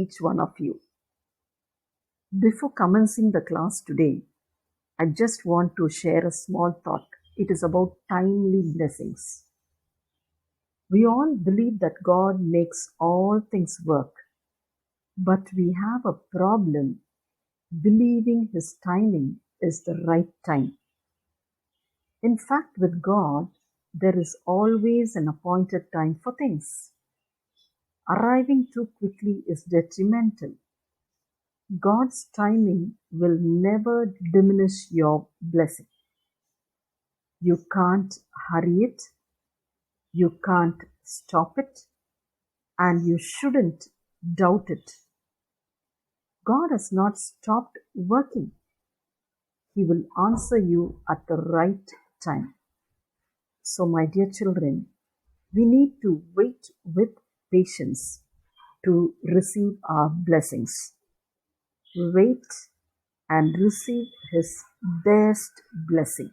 each one of you. Before commencing the class today, I just want to share a small thought. It is about timely blessings. We all believe that God makes all things work, but we have a problem believing His timing is the right time. In fact, with God, there is always an appointed time for things. Arriving too quickly is detrimental. God's timing will never diminish your blessing. You can't hurry it, you can't stop it, and you shouldn't doubt it. God has not stopped working. He will answer you at the right time. So, my dear children, we need to wait with patience to receive our blessings. Wait and receive His best blessing.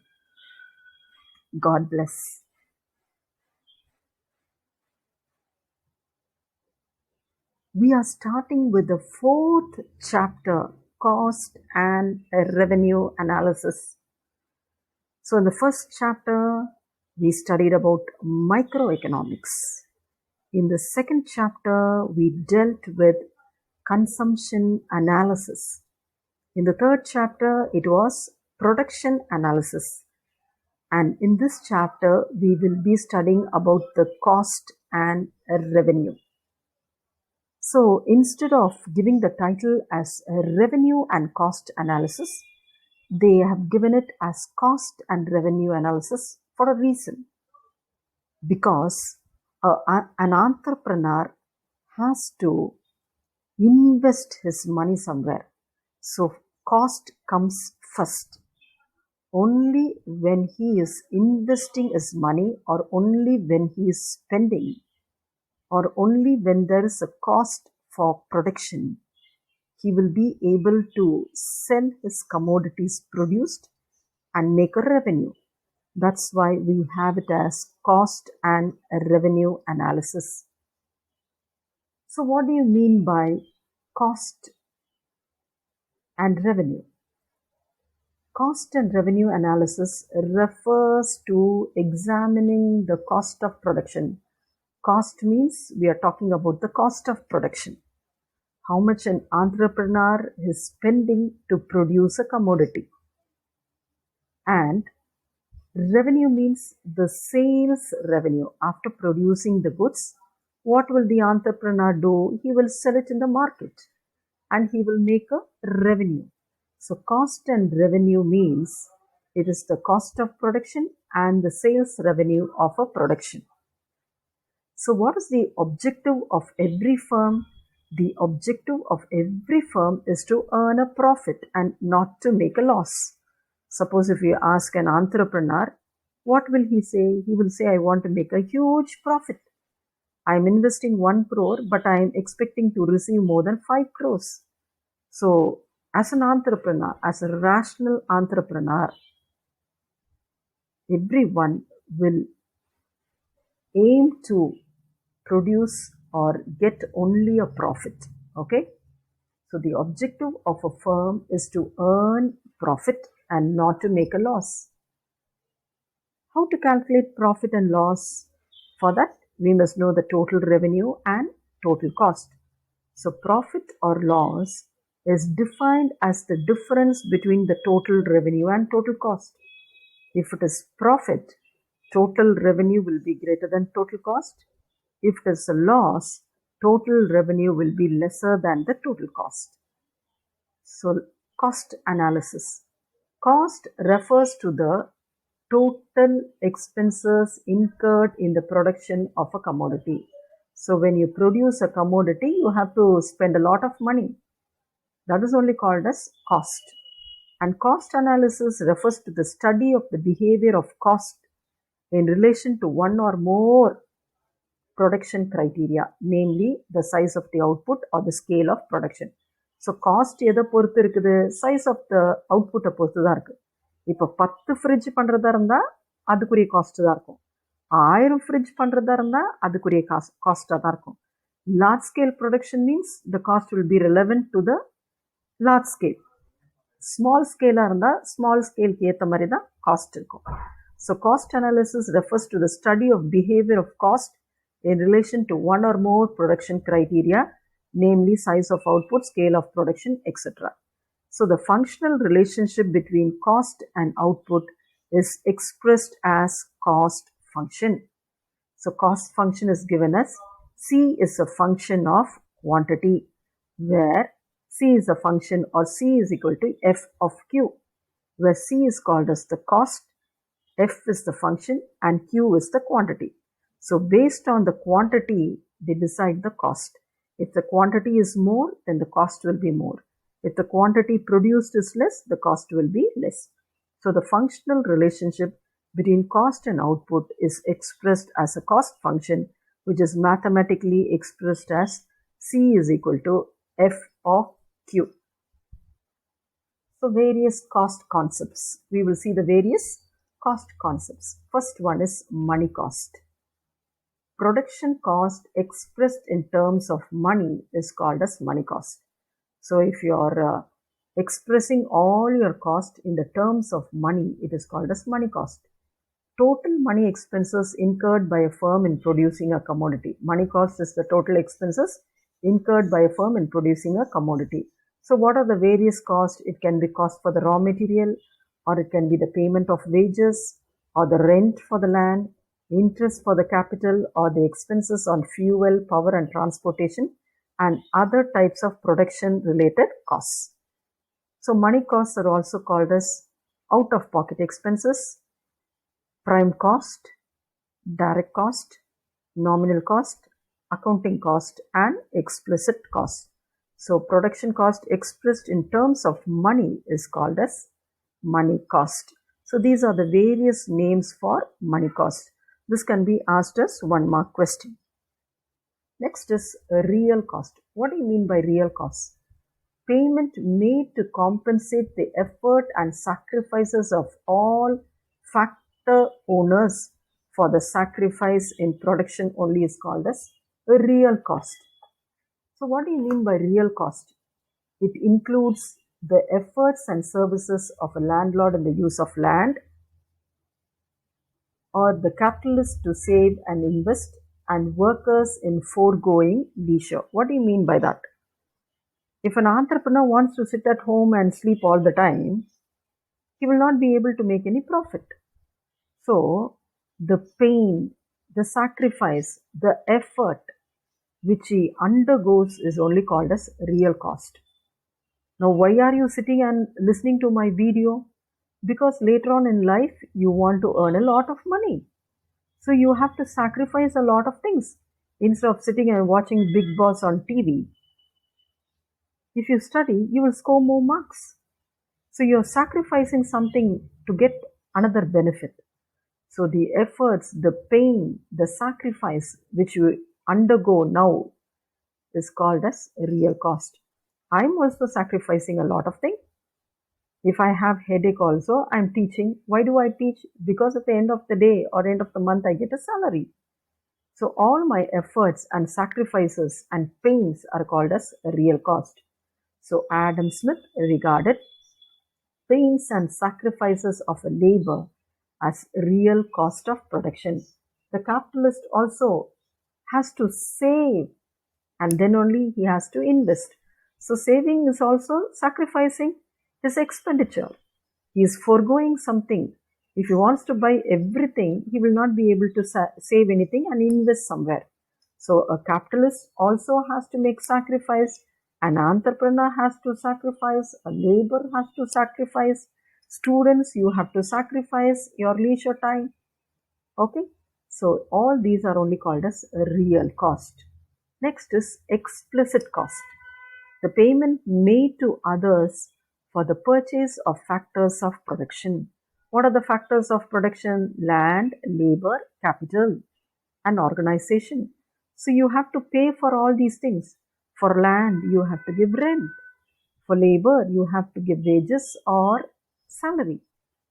God bless. We are starting with the 4th chapter, Cost and Revenue Analysis. So in the first chapter, we studied about microeconomics. In the second chapter, we dealt with consumption analysis. In the third chapter, it was production analysis. And in this chapter, we will be studying about the cost and revenue. So instead of giving the title as revenue and cost analysis, they have given it as cost and revenue analysis for a reason. Because an entrepreneur has to invest his money somewhere. So cost comes first. Only when he is investing his money, or only when he is spending, or only when there is a cost for production, he will be able to sell his commodities produced and make a revenue. That's why we have it as cost and revenue analysis. So what do you mean by cost and revenue? Cost and revenue analysis refers to examining the cost of production. Cost means we are talking about the cost of production. How much an entrepreneur is spending to produce a commodity. And revenue means the sales revenue. After producing the goods, what will the entrepreneur do? He will sell it in the market and he will make a revenue. So cost and revenue means it is the cost of production and the sales revenue of a production. So what is the objective of every firm? The objective of every firm is to earn a profit and not to make a loss. Suppose if you ask an entrepreneur, what will he say? He will say, I want to make a huge profit. I am investing 1 crore, but I am expecting to receive more than 5 crores. So as an entrepreneur, as a rational entrepreneur, everyone will aim to produce or get only a profit. Okay? So the objective of a firm is to earn profit and not to make a loss. How to calculate profit and loss? For that, we must know the total revenue and total cost. So profit or loss is defined as the difference between the total revenue and total cost. If it is profit, total revenue will be greater than total cost. If it is a loss, total revenue will be lesser than the total cost. So cost analysis. Cost refers to the total expenses incurred in the production of a commodity. So when you produce a commodity, you have to spend a lot of money. That is only called as cost. And cost analysis refers to the study of the behavior of cost in relation to one or more production criteria, namely the size of the output or the scale of production. So cost எதை பொறுத்து இருக்குது? Size of the output பொறுத்து தான் இருக்கு. இப்போ 10 fridge பண்ணுறதா இருந்தால் அதுக்குரிய காஸ்ட் தான் இருக்கும். 1000 ஃப்ரிட்ஜ் பண்ணுறதா இருந்தால் அதுக்குரிய காஸ்ட்டாக தான் இருக்கும். Large scale production means the cost will be relevant to the large scale. Small scale இருந்தா small scale ஏத்த மாதிரி தான் cost இருக்கும். So cost analysis refers to the study of behavior of cost in relation to one or more production criteria, namely size of output, scale of production, etc. So the functional relationship between cost and output is expressed as cost function. So cost function is given as C is a function of quantity, where C is a function, or C is equal to F of Q, where C is called as the cost, F is the function, and Q is the quantity. So based on the quantity, they decide the cost. If the quantity is more, then the cost will be more. If the quantity produced is less, the cost will be less. So the functional relationship between cost and output is expressed as a cost function, which is mathematically expressed as C is equal to F of Q. So various cost concepts. We will see the various cost concepts. First one is money cost. Production cost expressed in terms of money is called as money cost. So if you are expressing all your cost in the terms of money, it is called as money cost. Total money expenses incurred by a firm in producing a commodity. Money cost is the total expenses incurred by a firm in producing a commodity. So what are the various costs? It can be cost for the raw material, or it can be the payment of wages, or the rent for the land, interest for the capital, or the expenses on fuel, power and transportation, and other types of production related costs. So money costs are also called as out of pocket expenses, prime cost, direct cost, nominal cost, accounting cost, and explicit cost. So production cost expressed in terms of money is called as money cost. So these are the various names for money cost. This can be asked as 1-mark question. Next is real cost. What do you mean by real cost? Payment made to compensate the effort and sacrifices of all factor owners for the sacrifice in production only is called as a real cost. So what do you mean by real cost? It includes the efforts and services of a landlord in the use of land, or the capitalist to save and invest, and workers in foregoing leisure. What do you mean by that? If an entrepreneur wants to sit at home and sleep all the time, he will not be able to make any profit. So the pain, the sacrifice, the effort which he undergoes is only called as real cost. Now, why are you sitting and listening to my video? Because later on in life, you want to earn a lot of money. So you have to sacrifice a lot of things. Instead of sitting and watching Big Boss on TV, if you study, you will score more marks. So you're sacrificing something to get another benefit. So the efforts, the pain, the sacrifice which you undergo now is called as real cost. I'm also sacrificing a lot of things. If I have headache also, I'm teaching. Why do I teach? Because at the end of the day or end of the month, I get a salary. So all my efforts and sacrifices and pains are called as real cost. So Adam Smith regarded pains and sacrifices of a labor as real cost of production. The capitalist also has to save, and then only he has to invest. So saving is also sacrificing his expenditure. He is foregoing something. If he wants to buy everything, he will not be able to save anything and invest somewhere. So a capitalist also has to make sacrifice. An entrepreneur has to sacrifice. A laborer has to sacrifice. Students, you have to sacrifice your leisure time. Okay. So all these are only called as real cost. Next is explicit cost. The payment made to others for the purchase of factors of production. What are the factors of production? Land, labor, capital, and organization. So you have to pay for all these things. For land, you have to give rent. For labor, you have to give wages or salary.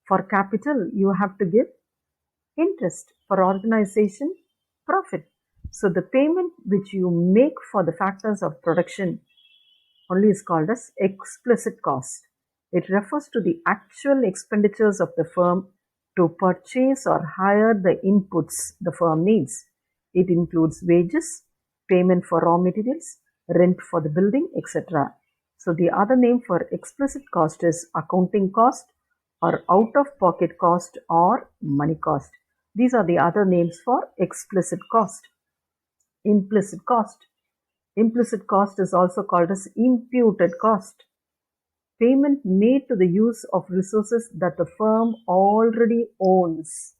For capital, you have to give interest. For organization, profit. So the payment which you make for the factors of production only is called as explicit cost. It refers to the actual expenditures of the firm to purchase or hire the inputs the firm needs. It includes wages, payment for raw materials, rent for the building, etc. So the other name for explicit cost is accounting cost or out-of-pocket cost or money cost. These are the other names for explicit cost. Implicit cost. Implicit cost is also called as imputed cost. Payment made to the use of resources that the firm already owns.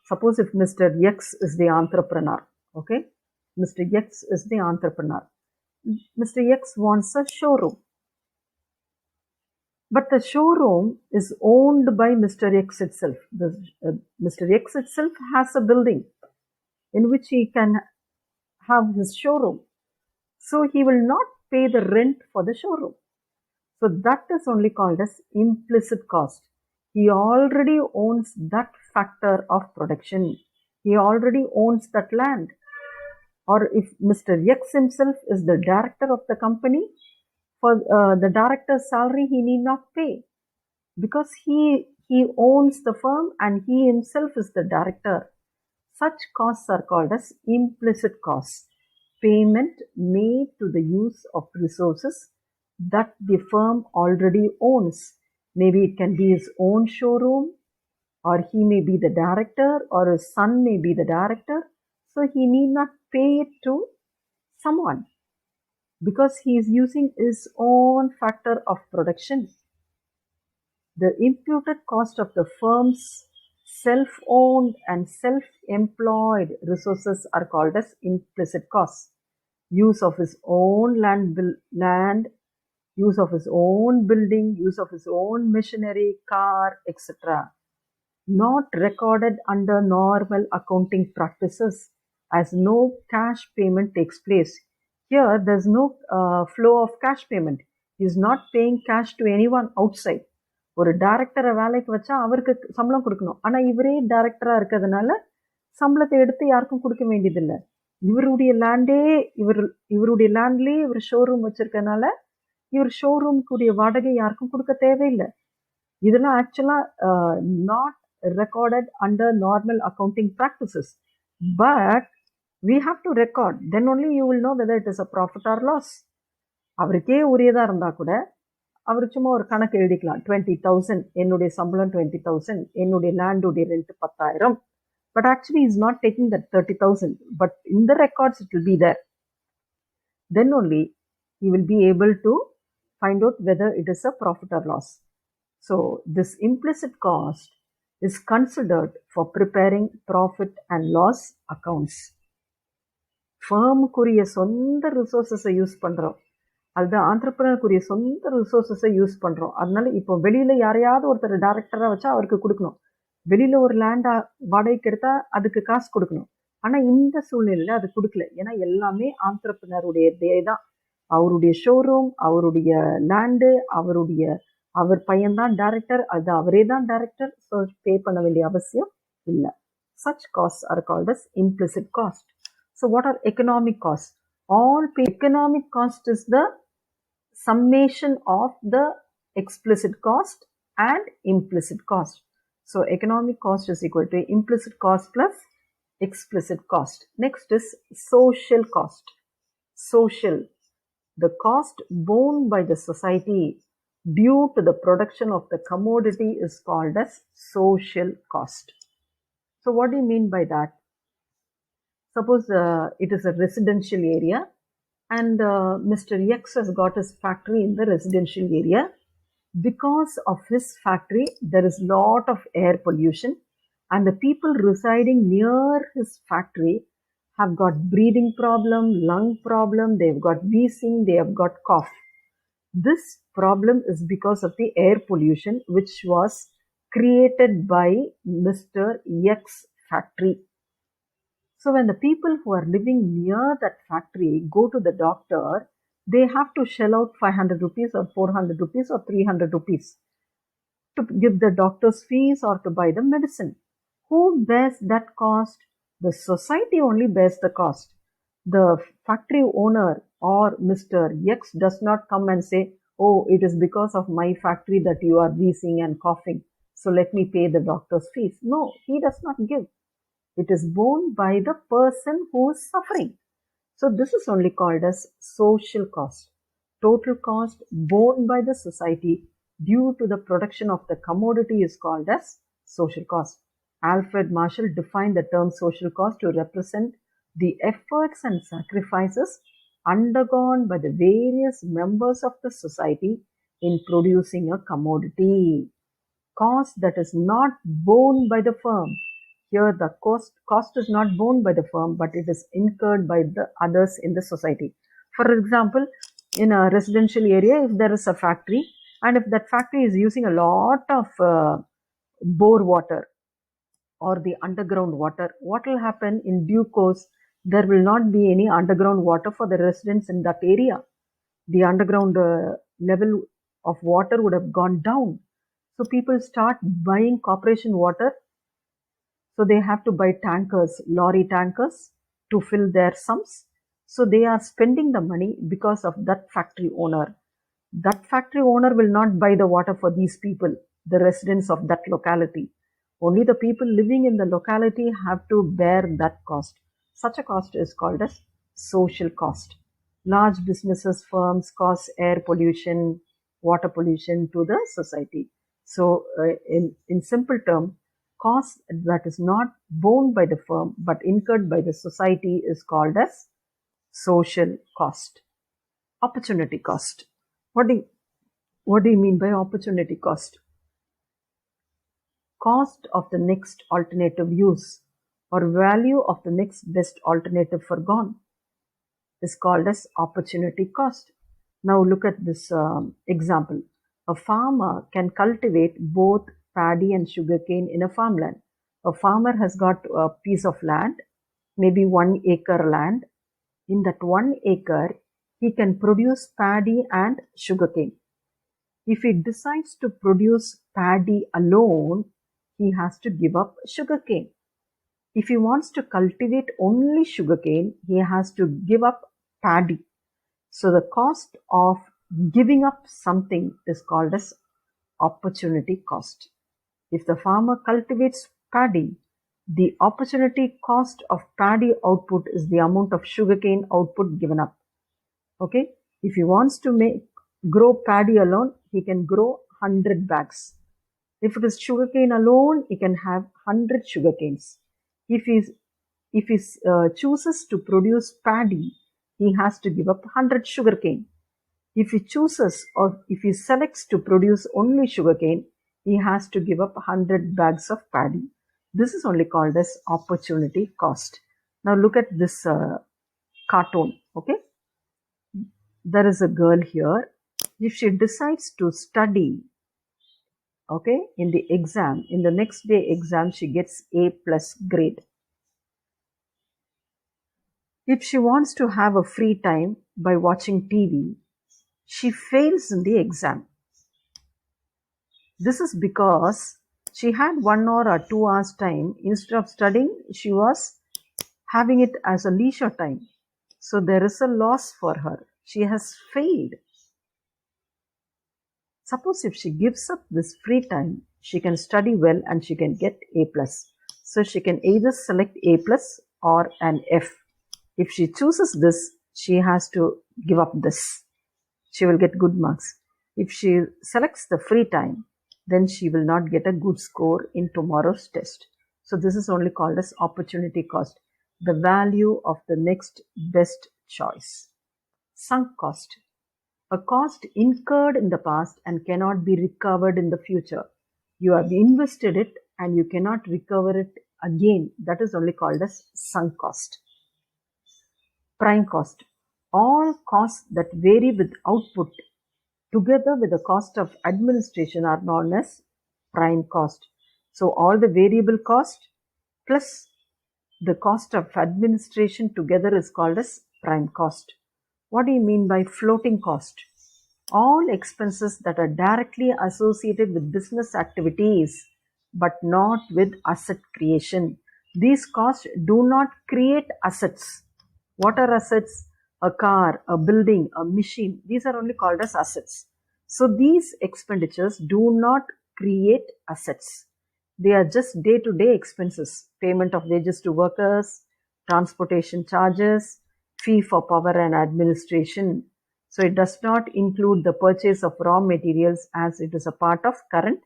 Suppose if Mr. X is the entrepreneur, okay? Mr. X is the entrepreneur. Mr. X wants a showroom. But the showroom is owned by Mr. X itself. Mr. X itself has a building in which he can have his showroom. So he will not pay the rent for the showroom. So that is only called as implicit cost. He already owns that factor of production. He already owns that land. Or if Mr. X himself is the director of the company, for the director's salary he need not pay because he owns the firm and he himself is the director. Such costs are called as implicit costs. Payment made to the use of resources that the firm already owns. Maybe it can be his own showroom, or he may be the director, or his son may be the director. So he need not pay it to someone because he is using his own factor of production. The imputed cost of the firm's self-owned and self-employed resources are called as implicit costs. Use of his own land, use of his own building, use of his own machinery, car, etc. Not recorded under normal accounting practices as no cash payment takes place. Here, there's no flow of cash payment. He is not paying cash to anyone outside. ஒரு டைரக்டரை வேலைக்கு வச்சா அவருக்கு சம்பளம் கொடுக்கணும். ஆனால் இவரே டைரக்டராக இருக்கிறதுனால சம்பளத்தை எடுத்து யாருக்கும் கொடுக்க வேண்டியதில்லை. இவருடைய லேண்ட்லேயே இவர் ஷோரூம் வச்சிருக்கனால இவர் ஷோரூம்க்குரிய வாடகை யாருக்கும் கொடுக்க தேவையில்லை. இதெல்லாம் ஆக்சுவலாக not recorded under normal accounting practices, but we have to record, then only you will know whether it is a profit or loss. அவருக்கே உரியதாக இருந்தால் கூட அவர் சும்மா ஒரு கணக்கு எழுதிக்கலாம், 20,000 என்னுடைய சம்பளம், 20,000 என்னுடைய லேண்டுடைய rent 10,000, but actually is not taking that 30,000, but in the records it will be there. Then only he will be able to find out whether it is a profit or loss. So this implicit cost is considered for preparing profit and loss accounts. ஃபர்முக்குரிய சொந்த ரிசோர்ஸஸை use பண்ணுறோம், அதுதான் ஆண்டர்பிரனருக்குரிய சொந்த ரிசோர்ஸஸை use பண்ணுறோம். அதனால இப்போ வெளியில் யாரையாவது ஒருத்தர் டைரக்டராக வச்சா அவருக்கு கொடுக்கணும், வெளியில் ஒரு லேண்டை வாடகைக்கு எடுத்தால் அதுக்கு காசு கொடுக்கணும். ஆனால் இந்த சூழ்நிலையில் அது கொடுக்கல, ஏன்னா எல்லாமே ஆண்டர்பிரனருடைய தான். அவருடைய ஷோரூம், அவருடைய லேண்டு, அவர் பையன்தான் டைரக்டர், அது அவரே தான் டைரக்டர். ஸோ பே பண்ண வேண்டிய அவசியம் இல்லை. Such costs are called as implicit cost. So what are economic costs? Economic cost is the summation of the explicit cost and implicit cost. So economic cost is equal to implicit cost plus explicit cost. Next is social cost. Social, the cost borne by the society due to the production of the commodity is called as social cost. So what do you mean by that? Suppose it is a residential area and Mr. X has got his factory in the residential area. Because of his factory, there is lot of air pollution and the people residing near his factory have got breathing problem, lung problem, they've got wheezing, they have got cough. This problem is because of the air pollution which was created by Mr. X factory. So when the people who are living near that factory go to the doctor, they have to shell out 500 rupees or 400 rupees or 300 rupees to give the doctor's fees or to buy the medicine. Who bears that cost? The society only bears the cost. The factory owner or Mr. X does not come and say, oh, it is because of my factory that you are wheezing and coughing, so let me pay the doctor's fees. No, he does not give. It is borne by the person who is suffering. So this is only called as social cost. Total cost borne by the society due to the production of the commodity is called as social cost. Alfred Marshall defined the term social cost to represent the efforts and sacrifices undergone by the various members of the society in producing a commodity. Cost that is not borne by the firm. Here the cost is not borne by the firm, but it is incurred by the others in the society. For example, in a residential area, if there is a factory and if that factory is using a lot of bore water or the underground water, what will happen in due course? There will not be any underground water for the residents in that area. The underground level of water would have gone down. So people start buying corporation water. So they have to buy tankers, lorry tankers to fill their sumps. So they are spending the money because of that factory owner. That factory owner will not buy the water for these people, the residents of that locality. Only the people living in the locality have to bear that cost. Such a cost is called as social cost. Large businesses, firms cause air pollution, water pollution to the society. So in simple term, cost that is not borne by the firm but incurred by the society is called as social cost. Opportunity cost. What do you mean by opportunity cost? Cost of the next alternative use or value of the next best alternative forgone is called as opportunity cost. Now look at this example. A farmer can cultivate both paddy and sugarcane in a farmland. A farmer has got a piece of land, maybe 1 acre land. In that 1 acre, he can produce paddy and sugarcane. If he decides to produce paddy alone, he has to give up sugarcane. If he wants to cultivate only sugarcane, he has to give up paddy. So the cost of giving up something is called as opportunity cost. If the farmer cultivates paddy, the opportunity cost of paddy output is the amount of sugarcane output given up. Okay, if he wants to grow paddy alone, he can grow 100 bags. If it is sugarcane alone, he can have 100 sugarcanes. If he chooses to produce paddy, he has to give up 100 sugarcane. If he chooses or if he selects to produce only sugarcane, he has to give up 100 bags of paddy. This is only called as opportunity cost. Now look at this cartoon. Okay, there is a girl here. If she decides to study, okay, in the exam, in the next day exam, she gets A plus grade. If she wants to have a free time by watching TV, she fails in the exam. This is because she had 1 hour or 2 hours time. Instead of studying, she was having it as a leisure time. So there is a loss for her. She has failed. Suppose if she gives up this free time, she can study well and she can get A plus. So she can either select A plus or an F. If she chooses this, she has to give up this. She will get good marks. If she selects the free time, then she will not get a good score in tomorrow's test. So this is only called as opportunity cost, the value of the next best choice. Sunk cost. A cost incurred in the past and cannot be recovered in the future. You have invested it and you cannot recover it again. That is only called as sunk cost. Prime cost. All costs that vary with output together with the cost of administration are known as prime cost. So all the variable cost plus the cost of administration together is called as prime cost. What do you mean by floating cost? All expenses that are directly associated with business activities but not with asset creation. These costs do not create assets. What are assets? A car, a building, a machine. These are only called as assets. So these expenditures do not create assets. They are just day-to-day expenses. Payment of wages to workers, transportation charges, fee for power and administration. So it does not include the purchase of raw materials as it is a part of current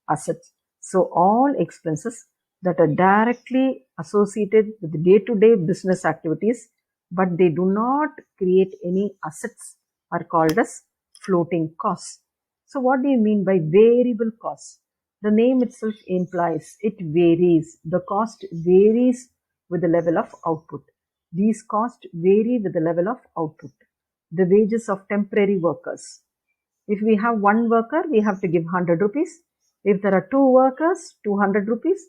assets. So all expenses that are directly associated with the day-to-day business activities, but they do not create any assets, are called as floating costs. So what do you mean by variable costs? The name itself implies it varies. The cost varies with the level of output. These costs vary with the level of output. The wages of temporary workers. If we have one worker, we have to give 100 rupees. If there are two workers, 200 rupees.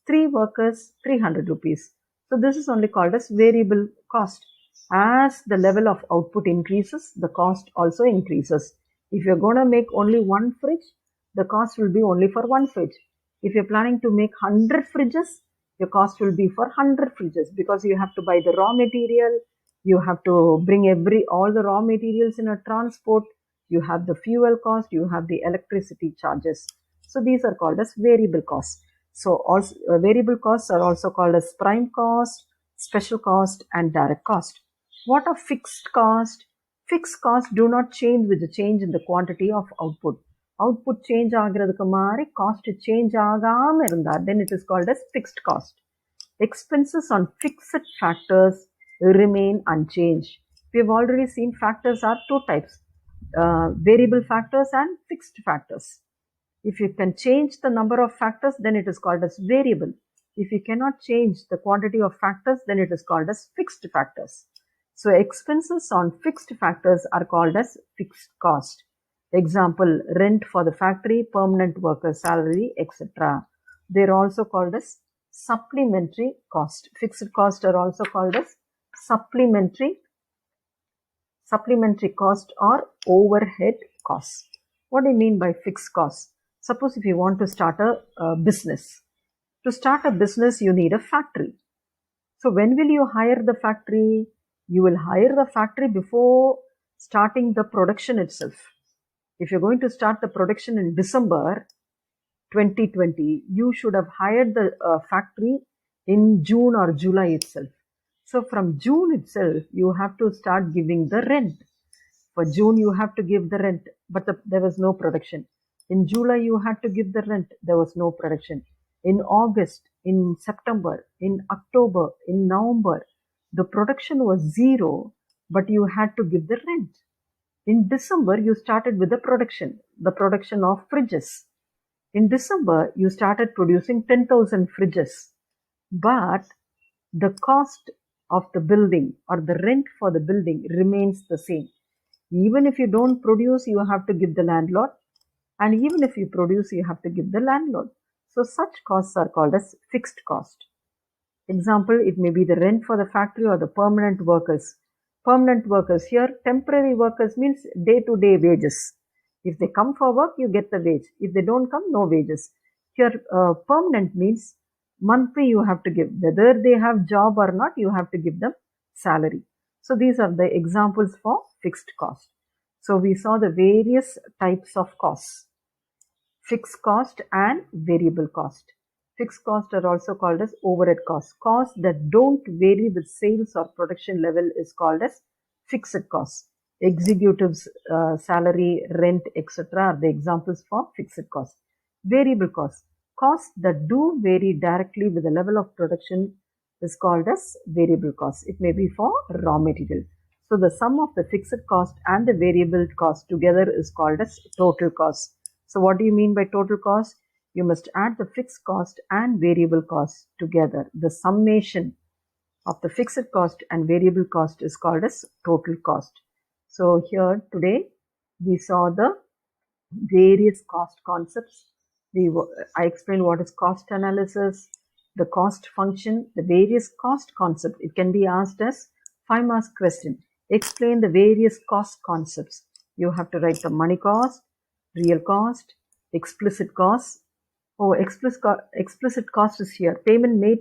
Three workers, 300 rupees. So this is only called as variable cost. As the level of output increases, the cost also increases. If you're going to make only one fridge, the cost will be only for one fridge. If you're planning to make 100 fridges, your cost will be for 100 fridges because you have to buy the raw material, you have to bring all the raw materials in a transport, you have the fuel cost, you have the electricity charges. So these are called as variable costs. So also variable costs are also called as prime cost, special cost and direct cost. What are fixed cost? Fixed costs do not change with the change in the quantity of output. Output change ஆகிறதுக்கு மாதிரி cost change ஆகாம இருந்தா then it is called as fixed cost. Expenses on fixed factors remain unchanged. We have already seen factors are two types, variable factors and fixed factors. If you can change the number of factors, then it is called as variable. If you cannot change the quantity of factors, then it is called as fixed factors. So expenses on fixed factors are called as fixed cost. Example, rent for the factory, permanent worker salary, etc. They are also called as supplementary cost. Fixed costs are also called as supplementary cost or overhead costs. What do you mean by fixed costs? Suppose if you want to start a business. To start a business, you need a factory. So when will you hire the factory? You will hire the factory before starting the production itself. If you're going to start the production in December 2020, you should have hired the factory in June or July itself. So from June itself, you have to start giving the rent. For June, you have to give the rent, but there was no production. In July, you had to give the rent. There was no production. In August, in September, in October, in November, the production was zero, but you had to give the rent. In December, you started with the production of fridges. In December, you started producing 10,000 fridges, but the cost of the building or the rent for the building remains the same. Even if you don't produce, you have to give the landlord, and even if you produce, you have to give the landlord. So such costs are called as fixed cost. Example, it may be the rent for the factory or the permanent workers. Permanent workers here, temporary workers means day-to-day wages. If they come for work, you get the wage. If they don't come, no wages. Here, permanent means monthly you have to give. Whether they have job or not, you have to give them salary. So these are the examples for fixed cost. So we saw the various types of costs. Fixed cost and variable cost. Fixed costs are also called as overhead costs. Costs that don't vary with sales or production level is called as fixed costs. Executives' salary, rent, etc. are the examples for fixed costs. Variable costs. Costs that do vary directly with the level of production is called as variable costs. It may be for raw material. So the sum of the fixed cost and the variable cost together is called as total cost. So what do you mean by total cost? You must add the fixed cost and variable cost together. The summation of the fixed cost and variable cost is called as total cost. So here today we saw the various cost concepts. I explained what is cost analysis, the cost function, the various cost concepts. It can be asked as 5 marks question. Explain the various cost concepts. You have to write the money cost, real cost, explicit cost, Oh, explicit cost is here. Payment made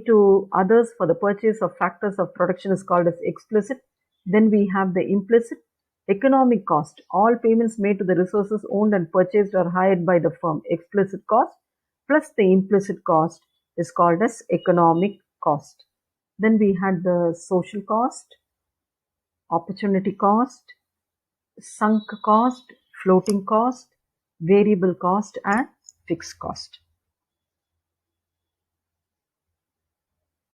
to others for the purchase of factors of production is called as explicit. Then we have the implicit. Economic cost. All payments made to the resources owned and purchased or hired by the firm. Explicit cost plus the implicit cost is called as economic cost. Then we had the social cost, opportunity cost, sunk cost, floating cost, variable cost, and fixed cost.